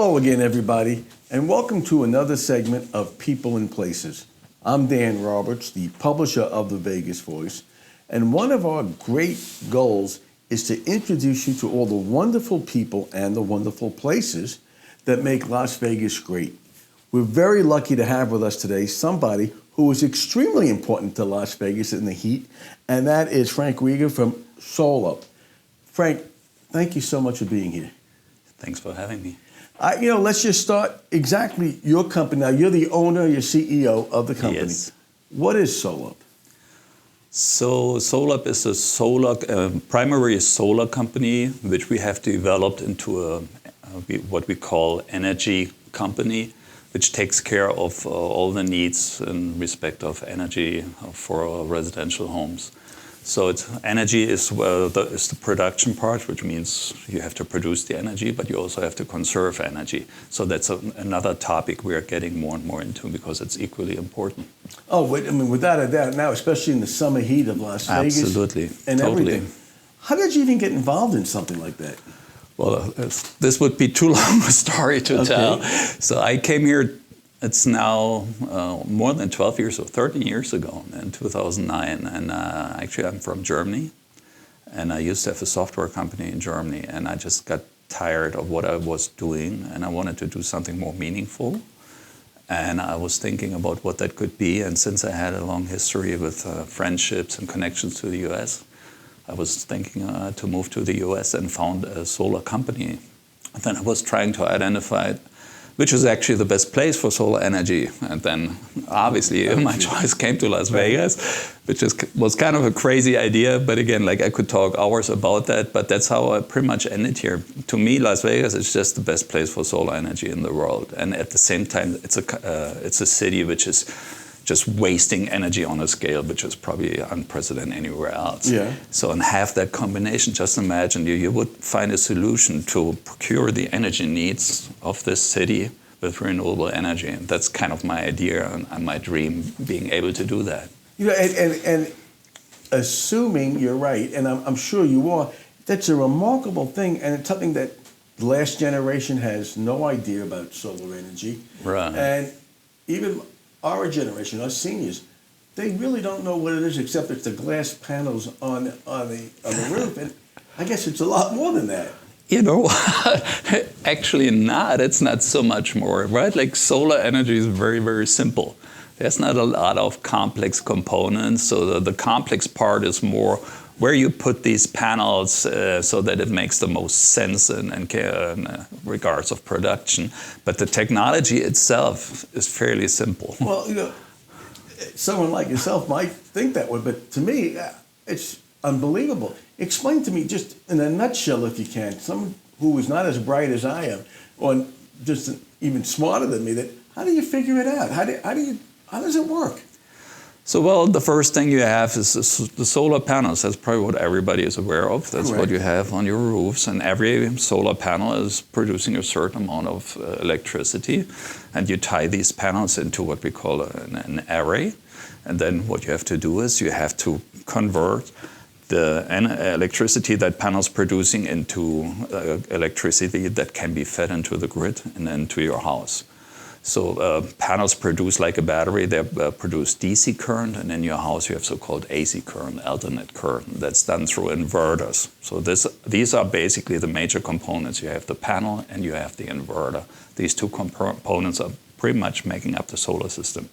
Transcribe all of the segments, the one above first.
Hello again, everybody, and welcome to another segment of People and Places. I'm Dan Roberts, the publisher of the Vegas Voice, and one of our great goals is to introduce you to all the wonderful people and the wonderful places that make Las Vegas great. We're very lucky to have with us today somebody who is extremely important to Las Vegas in the heat, and that is Frank Rieger from SolUp. Frank, thank you so much for being here. Thanks for having me. Let's just start exactly your company. Now, you're the owner, you're CEO of the company. Yes. What is SolUp? So SolUp is a primary solar company which we have developed into what we call energy company, which takes care of all the needs in respect of energy for residential homes. So energy is the production part, which means you have to produce the energy, but you also have to conserve energy. So that's another topic we are getting more and more into because it's equally important. Oh, without a doubt, now, especially in the summer heat of Las Vegas. Absolutely, and totally. Everything. How did you even get involved in something like that? Well, this would be too long a story to tell. So I came here. It's now more than 12 years, or 13 years ago, in 2009. And actually, I'm from Germany. And I used to have a software company in Germany. And I just got tired of what I was doing. And I wanted to do something more meaningful. And I was thinking about what that could be. And since I had a long history with friendships and connections to the US, I was thinking to move to the US and found a solar company. And then I was trying to identify which is actually the best place for solar energy. And then, obviously, my choice came to Las Vegas, which was kind of a crazy idea. But again, I could talk hours about that, but that's how I pretty much ended here. To me, Las Vegas is just the best place for solar energy in the world. And at the same time, it's a city which is just wasting energy on a scale which is probably unprecedented anywhere else. Yeah. So and have that combination, just imagine you would find a solution to procure the energy needs of this city with renewable energy. And that's kind of my idea and my dream, being able to do that. And assuming you're right, and I'm sure you are, that's a remarkable thing, and it's something that the last generation has no idea about solar energy. Right. And even our generation, us seniors, they really don't know what it is except it's the glass panels on the roof. And I guess it's a lot more than that. You know, actually not. It's not so much more, right? Like solar energy is very, very simple. There's not a lot of complex components. So the complex part is more where you put these panels so that it makes the most sense in regards of production. But the technology itself is fairly simple. Well, someone like yourself might think that way, but to me, it's unbelievable. Explain to me, just in a nutshell, if you can, someone who is not as bright as I am, or just even smarter than me, that how do you figure it out? How does it work? So, well, the first thing you have is the solar panels. That's probably what everybody is aware of. That's Correct. what you have on your roofs. And every solar panel is producing a certain amount of electricity. And you tie these panels into what we call an array. And then what you have to do is you have to convert the electricity that panels producing into electricity that can be fed into the grid and into your house. So panels produce like a battery. They produce DC current, and in your house you have so-called AC current, alternate current. That's done through inverters. So these are basically the major components. You have the panel and you have the inverter. These two components are pretty much making up the solar system.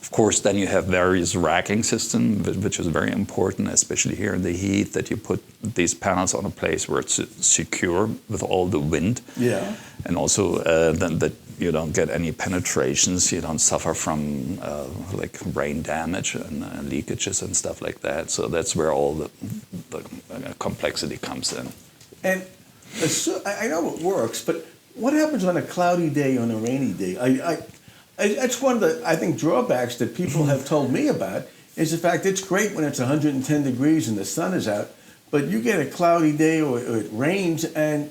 Of course, then you have various racking system, which is very important, especially here in the heat, that you put these panels on a place where it's secure with all the wind. Yeah. And also then that you don't get any penetrations, you don't suffer from like rain damage and leakages and stuff like that. So that's where all the complexity comes in. And I know it works, but what happens on a cloudy day, on a rainy day? That's one of the, I think, drawbacks that people have told me about, is the fact it's great when it's 110 degrees and the sun is out, but you get a cloudy day or it rains and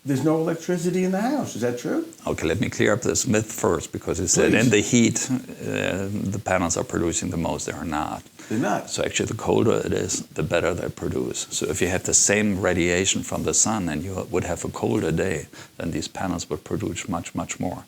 there's no electricity in the house. Is that true? Okay, let me clear up this myth first, because you said in the heat, the panels are producing the most. They are not. They're not. So actually, the colder it is, the better they produce. So if you had the same radiation from the sun and you would have a colder day, then these panels would produce much, much more.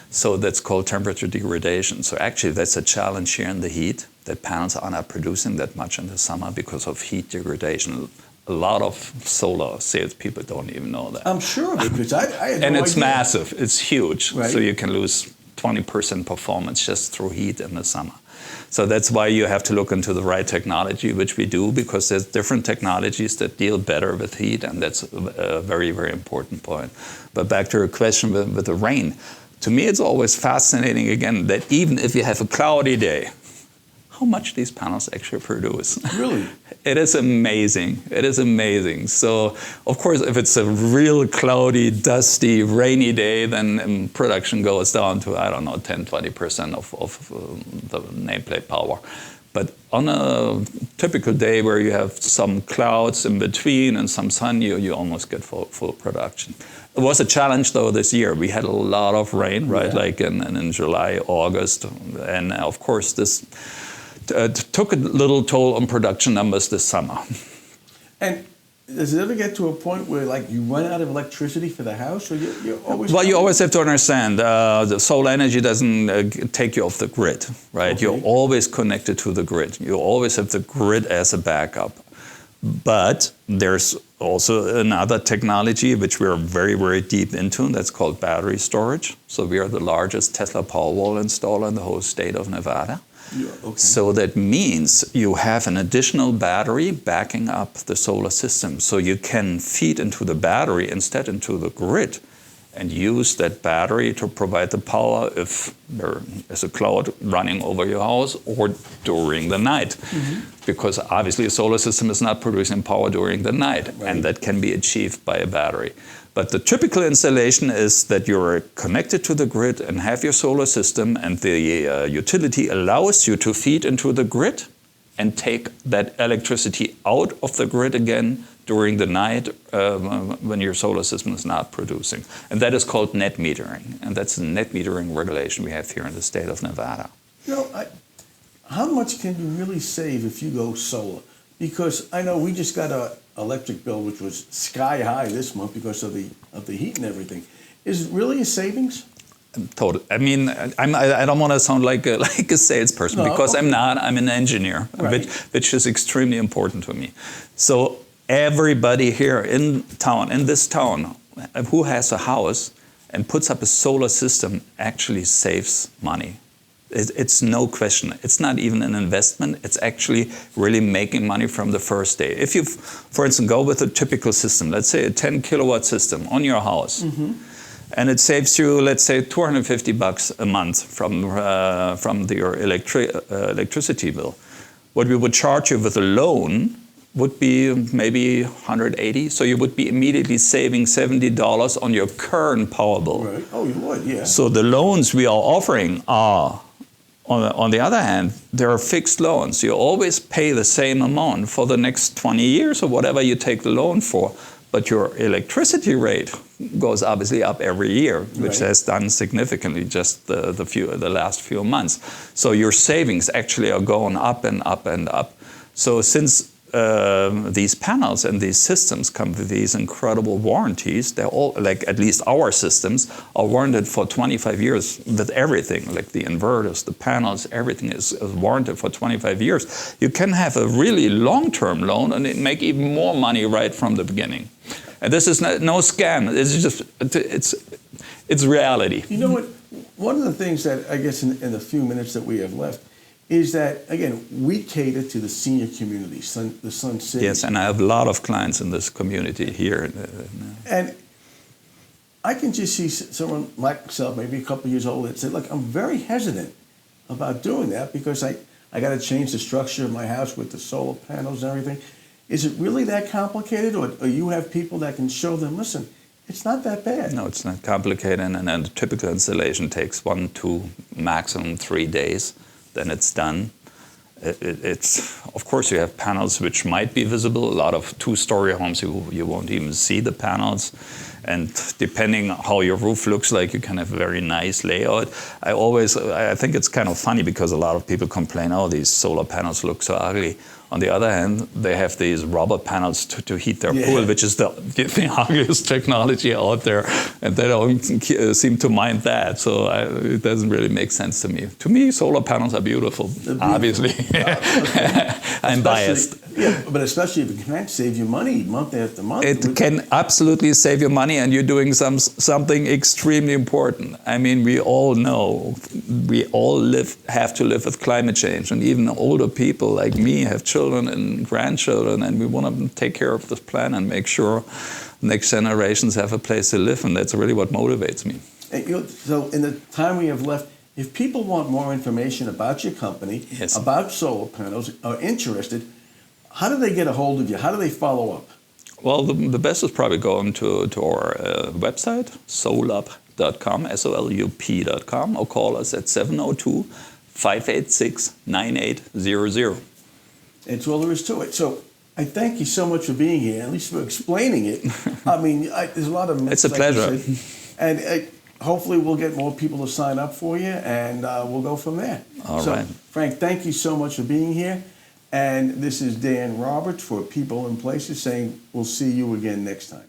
So that's called temperature degradation. So actually, that's a challenge here in the heat, that panels are not producing that much in the summer because of heat degradation. A lot of solar salespeople don't even know that. I'm sure, because I had And no it's idea. massive. It's huge. Right. So you can lose 20% performance just through heat in the summer. So that's why you have to look into the right technology, which we do, because there's different technologies that deal better with heat, and that's a very, very important point. But back to your question with the rain. To me, it's always fascinating, again, that even if you have a cloudy day, how much these panels actually produce. Really? It is amazing. It is amazing. So, of course, if it's a real cloudy, dusty, rainy day, then production goes down to, I don't know, 10, 20% of the nameplate power. But on a typical day where you have some clouds in between and some sun, you almost get full production. It was a challenge, though, this year. We had a lot of rain, right, like in July, August. And, of course, this took a little toll on production numbers this summer. And does it ever get to a point where, like, you run out of electricity for the house, or you're always? Well, you always have to understand the solar energy doesn't take you off the grid, right? Okay. You're always connected to the grid. You always have the grid as a backup. But there's also another technology which we are very, very deep into, and that's called battery storage. So we are the largest Tesla Powerwall installer in the whole state of Nevada. Yeah, okay. So that means you have an additional battery backing up the solar system. So you can feed into the battery instead into the grid and use that battery to provide the power if there is a cloud running over your house or during the night. Mm-hmm. Because obviously a solar system is not producing power during the night, right. And that can be achieved by a battery. But the typical installation is that you're connected to the grid and have your solar system, and the utility allows you to feed into the grid and take that electricity out of the grid again during the night when your solar system is not producing. And that is called net metering. And that's the net metering regulation we have here in the state of Nevada. You know, how much can you really save if you go solar? Because I know we just got an electric bill which was sky high this month because of the heat and everything. Is it really a savings? Totally. I mean, I don't want to sound like a salesperson, because I'm not. I'm an engineer, right. which is extremely important to me. So everybody here in this town, who has a house and puts up a solar system actually saves money. It's no question. It's not even an investment. It's actually really making money from the first day. If you, for instance, go with a typical system, let's say a 10 kilowatt system on your house, mm-hmm. and it saves you, let's say, $250 a month from your electricity bill. What we would charge you with a loan would be maybe $180. So you would be immediately saving $70 on your current power bill. Right. Oh, you would, yeah. So the loans we are offering are, on the other hand, there are fixed loans. You always pay the same amount for the next 20 years or whatever you take the loan for. But your electricity rate goes obviously up every year, which right. has done significantly just the last few months. So your savings actually are going up and up and up. So since these panels and these systems come with these incredible warranties, they're all, like at least our systems, are warranted for 25 years with everything, like the inverters, the panels, everything is warranted for 25 years. You can have a really long-term loan and make even more money right from the beginning. And this is no scam. It's just, it's reality. You know what? One of the things that I guess in the few minutes that we have left is that, again, we cater to the senior community, the Sun City. Yes, and I have a lot of clients in this community here. And I can just see someone like myself, maybe a couple of years old, that said, look, I'm very hesitant about doing that because I got to change the structure of my house with the solar panels and everything. Is it really that complicated, or you have people that can show them, listen, it's not that bad? No, it's not complicated, and a typical installation takes 1 to maximum 3 days. Then it's done. it's, of course, you have panels which might be visible. A lot of two-story homes, you won't even see the panels. And depending how your roof looks like, you can have a very nice layout. I think it's kind of funny because a lot of people complain, oh, these solar panels look so ugly. On the other hand, they have these rubber panels to heat their pool, which is the ugliest technology out there, and they don't seem to mind that. So it doesn't really make sense to me. To me, solar panels are beautiful. Obviously. I'm biased. Yeah, but especially if it can save you money month after month. It can absolutely save you money, and you're doing something extremely important. I mean, we all know, we all have to live with climate change, and even older people like me have children and grandchildren, and we want to take care of this planet and make sure next generations have a place to live, and that's really what motivates me. So in the time we have left, if people want more information about your company, about solar panels, are interested, how do they get a hold of you? How do they follow up? Well, the best is probably going to our website, SolUp.com, SOLUP.com, or call us at 702-586-9800. That's all there is to it. So I thank you so much for being here, at least for explaining it. I mean, there's a lot of myths. It's a pleasure. And hopefully we'll get more people to sign up for you, and we'll go from there. All right. Frank, thank you so much for being here. And this is Dan Roberts for People and Places saying we'll see you again next time.